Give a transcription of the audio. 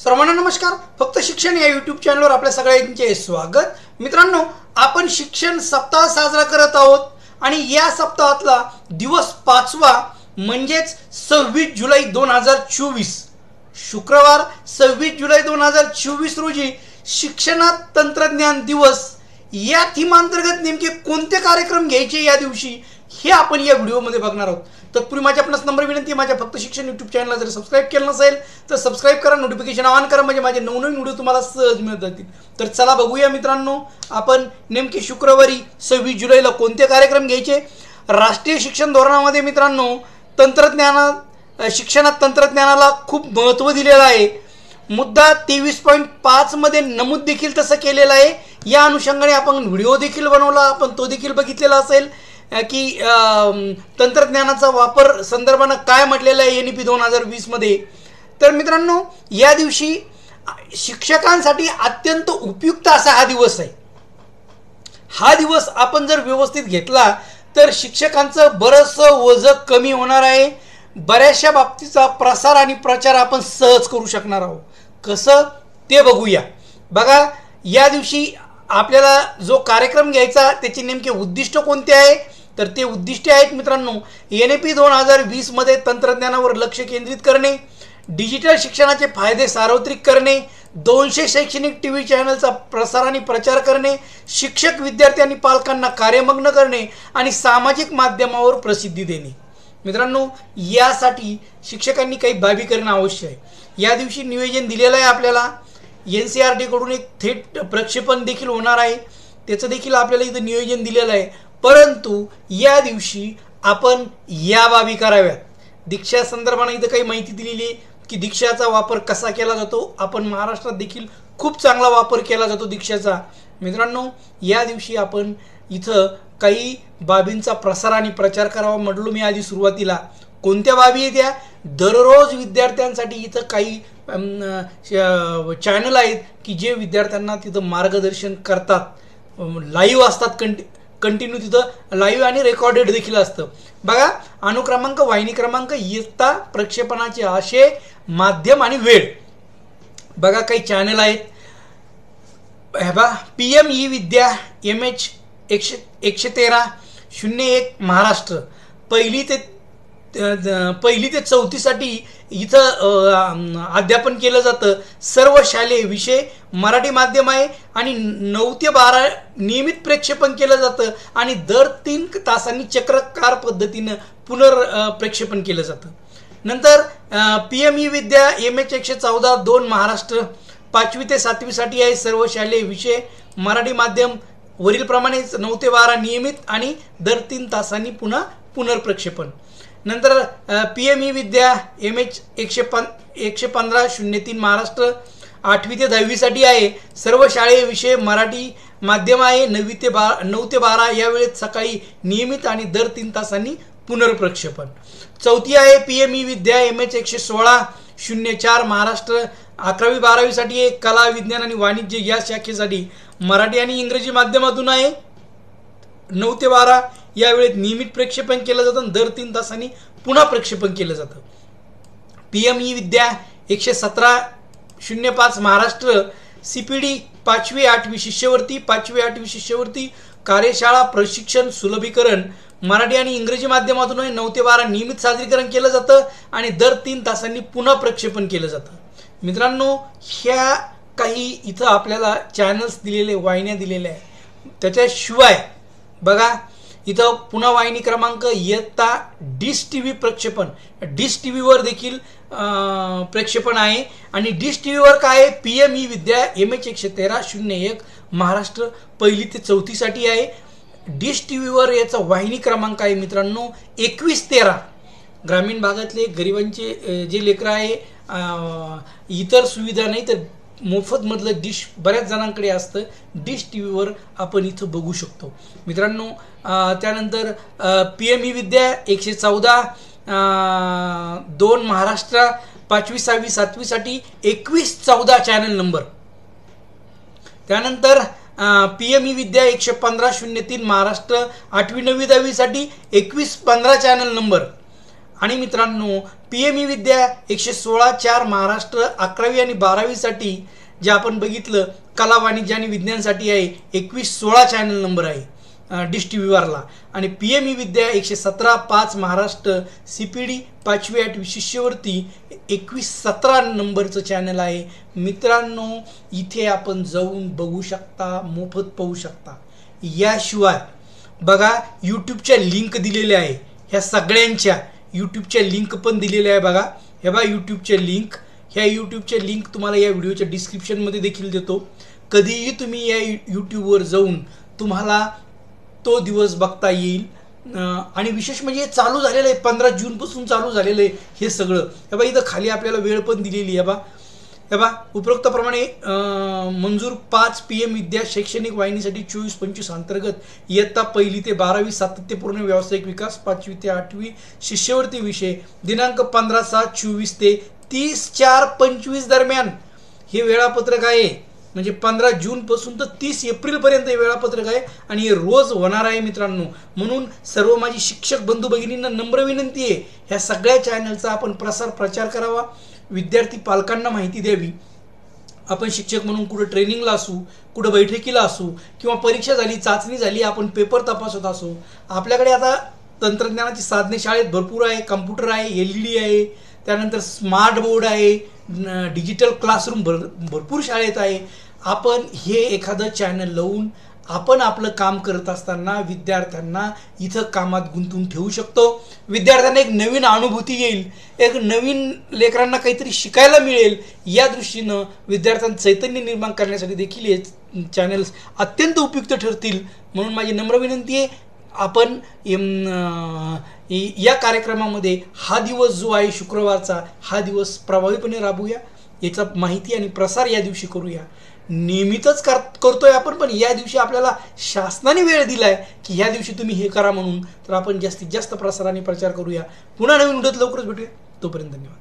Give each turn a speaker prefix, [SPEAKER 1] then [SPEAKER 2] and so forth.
[SPEAKER 1] सर्वांना नमस्कार। फक्त शिक्षण या यूट्यूब चॅनलवर आपल्या सगळ्यांचे स्वागत। मित्रांनो, आपण शिक्षण सप्ताह साजरा करत आहोत आणि या सप्ताहातला दिवस 5वा म्हणजेच 26 जुलै 2024 शुक्रवार 26 जुलै 2024 रोजी शिक्षणात तंत्रज्ञान दिवस या थीमांतर्गत नेमके कोणते कार्यक्रम घ्यायचे या दिवशी हे आपण या व्हिडिओमध्ये बघणार आहोत। तत्पूर्वी माझी आपणास नम्र विनंती आहे, माझ्या फक्त शिक्षण यूट्यूब चॅनलला जर सबस्क्राइब केलं नसेल तर सबस्क्राइब करा, नोटिफिकेशन ऑन करा, म्हणजे माझे नवनवीन व्हिडिओ तुम्हाला सहज मिळत जातील। तर चला बघूया मित्रांनो, आपण नेमके शुक्रवारी 26 जुलैला कोणते कार्यक्रम घ्यायचे। राष्ट्रीय शिक्षण धोरणामध्ये मित्रांनो शिक्षणात तंत्रज्ञानाला खूप महत्त्व दिलेलं आहे। मुद्दा 23.5 मध्ये नमूद देखील तसं केलेलं आहे। या अनुषंगाने आपण व्हिडिओ देखील बनवला, आपण तो देखील बघितलेला असेल की तंत्रज्ञानाचा वापर संदर्भाने काय म्हटलेलं आहे NEP 2020 मध्ये। तर मित्रांनो, या दिवशी शिक्षकांसाठी अत्यंत उपयुक्त असा हा दिवस आहे। हा दिवस आपण जर व्यवस्थित घेतला तर शिक्षकांचं बरंचसं ओझं कमी होणार आहे। बऱ्याचशा बाबतीचा प्रसार आणि प्रचार आपण सहज करू शकणार आहोत। कसं ते बघूया। बघा, या दिवशी आपल्याला जो कार्यक्रम घ्यायचा त्याचे नेमके उद्दिष्ट कोणते आहे, तर ते उद्दिष्टे आहेत मित्रांनो, NEP 2020 मध्ये तंत्रज्ञानावर लक्ष केंद्रित करणे, डिजिटल शिक्षणाचे फायदे सार्वत्रिक करणे, 200 शैक्षणिक TV चॅनलचा प्रसार आणि प्रचार करणे, शिक्षक विद्यार्थी आणि पालकांना कार्यमग्न करणे आणि सामाजिक माध्यमावर प्रसिद्धी देणे। मित्रांनो, यासाठी शिक्षकांनी काही बाबी करणे आवश्यक आहे। या दिवशी नियोजन दिलेलं आहे आपल्याला, NCERT कडून एक थेट प्रक्षेपण देखील होणार आहे, त्याचं देखील आपल्याला इथं नियोजन दिलेलं आहे। परंतु या दिवशी आपण या बाबी कराव्यात। दीक्षा संदर्भाने इथं काही माहिती दिलेली आहे की दीक्षाचा वापर कसा केला जातो। आपण महाराष्ट्रात देखील खूप चांगला वापर केला जातो दीक्षाचा। मित्रांनो, या दिवशी आपण इथं काही बाबींचा प्रसार आणि प्रचार करावा म्हटलो मी आधी सुरुवातीला। कोणत्या बाबी आहेत त्या? दररोज विद्यार्थ्यांसाठी इथं काही चॅनल आहेत की जे विद्यार्थ्यांना तिथं मार्गदर्शन करतात, लाईव्ह असतात, कंटिन्यू तिथं लाईव्ह आणि रेकॉर्डेड देखील असतं। बघा, अनुक्रमांक, वाहिनी क्रमांक, इयत्ता, प्रक्षेपणाचे आशय, माध्यम आणि वेळ। बघा, काही चॅनल आहेत। बघा, PM ई-विद्या MH 113-01 महाराष्ट्र पहिली ते चौथीसाठी इथं अध्यापन केलं जातं। सर्व शालेय विषय मराठी माध्यम आहे आणि 9 ते 12 नियमित प्रक्षेपण केलं जातं आणि दर 3 तासांनी चक्राकार पद्धतीनं पुनर्प्रक्षेपण केलं जातं। नंतर PM ई-विद्या MH 114-2 महाराष्ट्र 5वी ते 7वी साठी आहे। सर्व शालेय विषय मराठी माध्यम, वरीलप्रमाणेच 9 ते 12 नियमित आणि दर 3 तासांनी पुनर्प्रक्षेपण। नंतर PM ई-विद्या MH 115-03 महाराष्ट्र 8वी ते 10वी साठी आहे। सर्व शालेय विषय मराठी माध्यम आहे। 9 ते 12 या वेळेत सकाळी नियमित आणि दर 3 तासांनी पुनर्प्रक्षेपण। चौथी आहे PM ई-विद्या MH 116-04 महाराष्ट्र 11वी 12वी साठी आहे। कला, विज्ञान आणि वाणिज्य या शाखेसाठी मराठी आणि इंग्रजी माध्यमातून आहे। 9 ते 12 या वेळेत नियमित प्रक्षेपण केलं जातं आणि दर 3 तासांनी पुन्हा प्रक्षेपण केलं जातं। PM ई-विद्या 117-05 महाराष्ट्र CPD 5वी 8वी शिष्यवृत्ती, 5वी 8वी शिष्यवृत्ती, कार्यशाळा, प्रशिक्षण, सुलभीकरण मराठी आणि इंग्रजी माध्यमातून 9 ते 12 नियमित सादरीकरण केलं जातं आणि दर 3 तासांनी पुन्हा प्रक्षेपण केलं जातं। मित्रांनो, ह्या काही इथं आपल्याला चॅनल्स दिलेले, वाहिन्या दिलेल्या आहे। त्याच्याशिवाय बघा, इथं पुन्हा वाहिनी क्रमांक, इयत्ता, डिश TV प्रक्षेपण, डिश TVवर देखील प्रक्षेपण आहे। आणि डिश TVवर काय आहे? PM ई-विद्या MH 113-01 महाराष्ट्र पहिली ते चौथी साठी आहे। डिश TVवर याचा वाहिनी क्रमांक आहे मित्रांनो 2113। ग्रामीण भागातले गरिबांचे जे लेकरं आहे, इतर सुविधा नाही तर मोफत मधलं डिश बऱ्याच जणांकडे असतं, डिश TVवर आपण इथं बघू शकतो मित्रांनो। त्यानंतर PM ई-विद्या 114-2 महाराष्ट्र 5वी 6वी 7वी साठी 2114 चॅनल नंबर। त्यानंतर PM ई-विद्या 115-03 महाराष्ट्र 8वी 9वी 10वी साठी 2115 चॅनल नंबर। आणि मित्रांनो, PM विद्या 116 4 महाराष्ट्र 11वी आणि 12वीसाठी जे आपण बघितलं कला वाणिज्य आणि विज्ञानसाठी आहे 2116 चॅनल नंबर आहे डिश टी व्हीवरला. आणि PM विद्या 117 5 महाराष्ट्र CPD 5वी 8वी शिष्यवृत्ती 2117 नंबरचं चॅनल आहे. मित्रांनो इथे आपण जाऊन बघू शकता, मोफत पाहू शकता. याशिवाय बघा यूट्यूबच्या लिंक दिलेल्या आहे, ह्या सगळ्यांच्या यूट्यूबच्या लिंक पण दिलेल्या आहे. बघा हे बघा यूट्यूबच्या लिंक, ह्या यूट्यूबच्या लिंक तुम्हाला या व्हिडिओच्या डिस्क्रिप्शनमध्ये देखील देतो. कधीही तुम्ही या यूट्यूबवर जाऊन तुम्हाला तो दिवस बघता येईल. आणि विशेष म्हणजे चालू झालेलं आहे 15 जूनपासून चालू झालेलं आहे हे सगळं. हे बघा इथं खाली आपल्याला वेळ पण दिलेली आहे. हे बघा उपरोक्तप्रमाणे मंजूर 5 PM विद्या शैक्षणिक वाहिनीसाठी 24-25 अंतर्गत इयत्ता 1ली ते 12वी सातत्यपूर्ण व्यावसायिक विकास 5वी ते 8वी शिष्यवृत्ती विषय दिनांक 15/7/24 ते 30/4/25 दरम्यान हे वेळापत्रक आहे. म्हणजे 15 जूनपासून तर 30 एप्रिलपर्यंत हे वेळापत्रक आहे आणि हे रोज होणार आहे मित्रांनो. म्हणून सर्व माझी शिक्षक बंधू भगिनींना नम्र विनंती आहे, ह्या सगळ्या चॅनलचा आपण प्रचार करावा, विद्यार्थी पालकांना माहिती द्यावी. आपण शिक्षक म्हणून कुठं ट्रेनिंगला असू, कुठं बैठकीला असू किंवा परीक्षा झाली, चाचणी झाली, आपण पेपर तपासत असू, आपल्याकडे आता तंत्रज्ञानाची साधने शाळेत भरपूर आहे. कम्प्युटर आहे, LED आहे, त्यानंतर स्मार्ट बोर्ड आहे, डिजिटल क्लासरूम भरपूर शाळेत आहे. आपण हे एखादं चॅनल लावून आपण आपलं काम करत असताना विद्यार्थ्यांना इथं कामात गुंतवून ठेवू शकतो. विद्यार्थ्यांना एक नवीन अनुभूती येईल, एक नवीन लेकरांना काहीतरी शिकायला मिळेल. या दृष्टीनं विद्यार्थ्यांचं चैतन्य निर्माण करण्यासाठी देखील हे चॅनल्स अत्यंत उपयुक्त ठरतील. म्हणून माझी नम्र विनंती आहे, आपण या कार्यक्रमामध्ये हा दिवस जो आहे शुक्रवारचा, हा दिवस प्रभावीपणे राबवूया. याचा माहिती आणि प्रसार या दिवशी करूया. नियमितच करतोय आपण, पण या दिवशी आपल्याला शासनाने वेळ दिलाय की ह्या दिवशी तुम्ही हे करा म्हणून. तर आपण जास्तीत जास्त प्रसार आणि प्रचार करूया. पुन्हा नवीन व्हिडिओत लवकरच भेटूया. तोपर्यंत धन्यवाद.